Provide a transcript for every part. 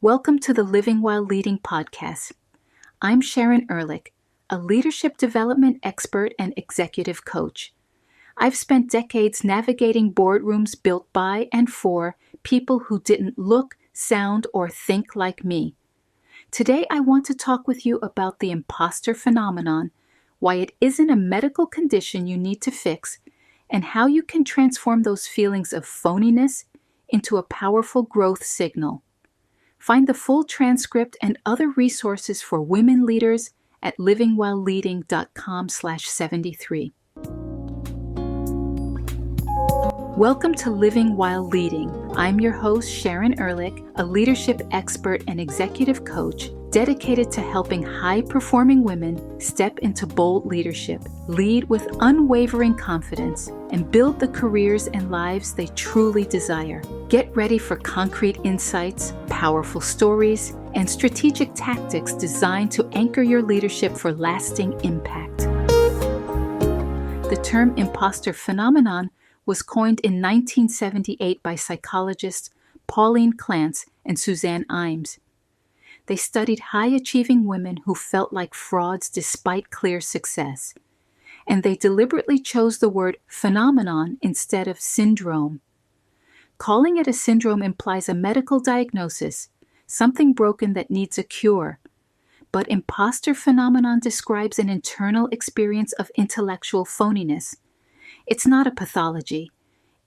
Welcome to the Living While Leading podcast. I'm Sharon Ehrlich, a leadership development expert and executive coach. I've spent decades navigating boardrooms built by and for people who didn't look, sound, or think like me. Today, I want to talk with you about the imposter phenomenon, why it isn't a medical condition you need to fix, and how you can transform those feelings of phoniness into a powerful growth signal. Find the full transcript and other resources for women leaders at livingwhileleading.com/73. Welcome to Living While Leading. I'm your host, Sharon Ehrlich, a leadership expert and executive coach dedicated to helping high-performing women step into bold leadership, lead with unwavering confidence, and build the careers and lives they truly desire. Get ready for concrete insights, powerful stories, and strategic tactics designed to anchor your leadership for lasting impact. The term imposter phenomenon was coined in 1978 by psychologists Pauline Clance and Suzanne Imes. They studied high-achieving women who felt like frauds despite clear success, and they deliberately chose the word phenomenon instead of syndrome. Calling it a syndrome implies a medical diagnosis, something broken that needs a cure. But imposter phenomenon describes an internal experience of intellectual phoniness. It's not a pathology,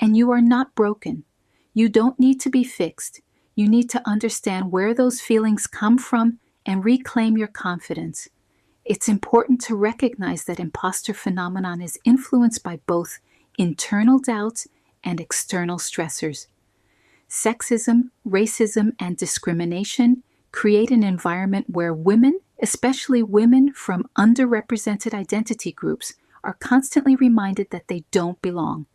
and you are not broken. You don't need to be fixed. You need to understand where those feelings come from and reclaim your confidence. It's important to recognize that imposter phenomenon is influenced by both internal doubts and external stressors. Sexism, racism, and discrimination create an environment where women, especially women from underrepresented identity groups, are constantly reminded that they don't belong.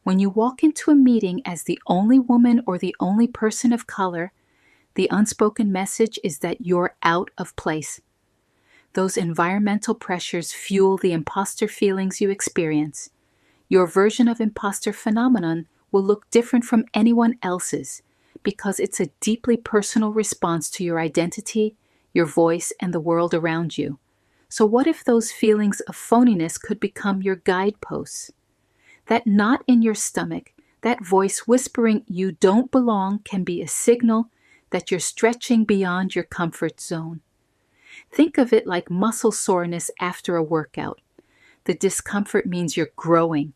When you walk into a meeting as the only woman or the only person of color, the unspoken message is that you're out of place. Those environmental pressures fuel the imposter feelings you experience. Your version of imposter phenomenon will look different from anyone else's because it's a deeply personal response to your identity, your voice, and the world around you. So what if those feelings of phoniness could become your guideposts? That knot in your stomach, that voice whispering you don't belong, can be a signal that you're stretching beyond your comfort zone. Think of it like muscle soreness after a workout. The discomfort means you're growing.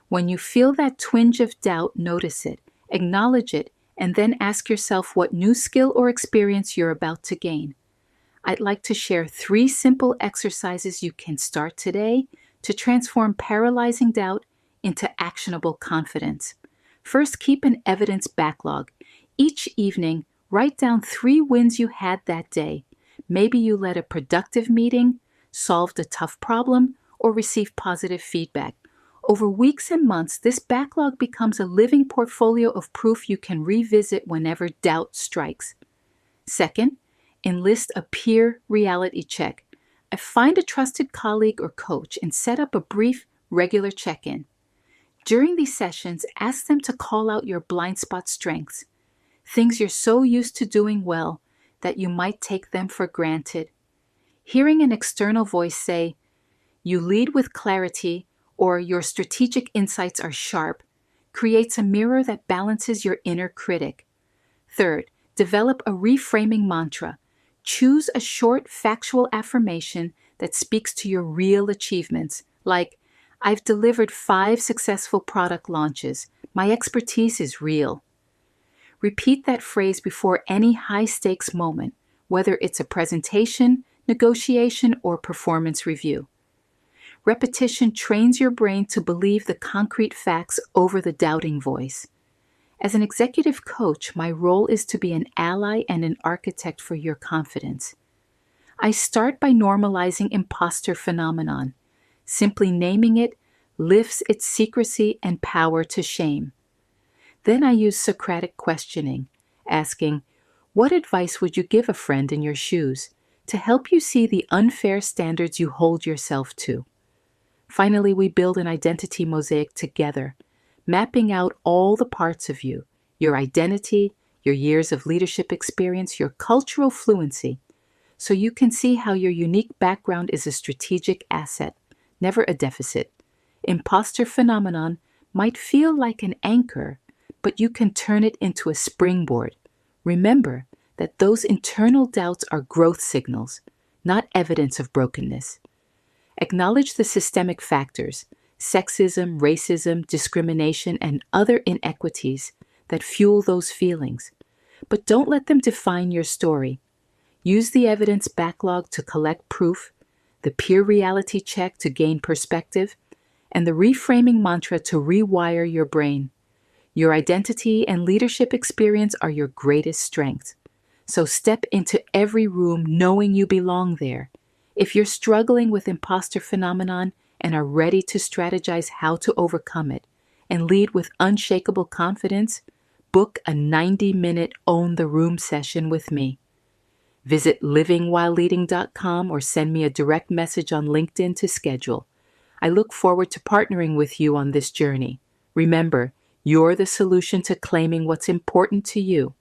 When you feel that twinge of doubt, notice it, acknowledge it, and then ask yourself what new skill or experience you're about to gain. I'd like to share 3 simple exercises you can start today to transform paralyzing doubt into actionable confidence. First, keep an evidence backlog. Each evening, write down 3 wins you had that day. Maybe you led a productive meeting, solved a tough problem, or received positive feedback. Over weeks and months, this backlog becomes a living portfolio of proof you can revisit whenever doubt strikes. Second, enlist a peer reality check. Find a trusted colleague or coach and set up a brief, regular check-in. During these sessions, ask them to call out your blind spot strengths, things you're so used to doing well that you might take them for granted. Hearing an external voice say, "You lead with clarity," or "Your strategic insights are sharp," creates a mirror that balances your inner critic. Third, develop a reframing mantra. Choose a short, factual affirmation that speaks to your real achievements, like, "I've delivered 5 successful product launches. My expertise is real." Repeat that phrase before any high-stakes moment, whether it's a presentation, negotiation, or performance review. Repetition trains your brain to believe the concrete facts over the doubting voice. As an executive coach, my role is to be an ally and an architect for your confidence. I start by normalizing imposter phenomenon. Simply naming it lifts its secrecy and power to shame. Then I use Socratic questioning, asking, "What advice would you give a friend in your shoes?" to help you see the unfair standards you hold yourself to. Finally, we build an identity mosaic together, mapping out all the parts of you, your identity, your years of leadership experience, your cultural fluency, so you can see how your unique background is a strategic asset, never a deficit. Imposter phenomenon might feel like an anchor, but you can turn it into a springboard. Remember that those internal doubts are growth signals, not evidence of brokenness. Acknowledge the systemic factors, sexism, racism, discrimination, and other inequities that fuel those feelings. But don't let them define your story. Use the evidence backlog to collect proof, the peer reality check to gain perspective, and the reframing mantra to rewire your brain. Your identity and leadership experience are your greatest strength. So step into every room knowing you belong there. If you're struggling with imposter phenomenon and are ready to strategize how to overcome it and lead with unshakable confidence, book a 90-minute Own the Room session with me. Visit livingwhileleading.com or send me a direct message on LinkedIn to schedule. I look forward to partnering with you on this journey. Remember, you're the solution to claiming what's important to you.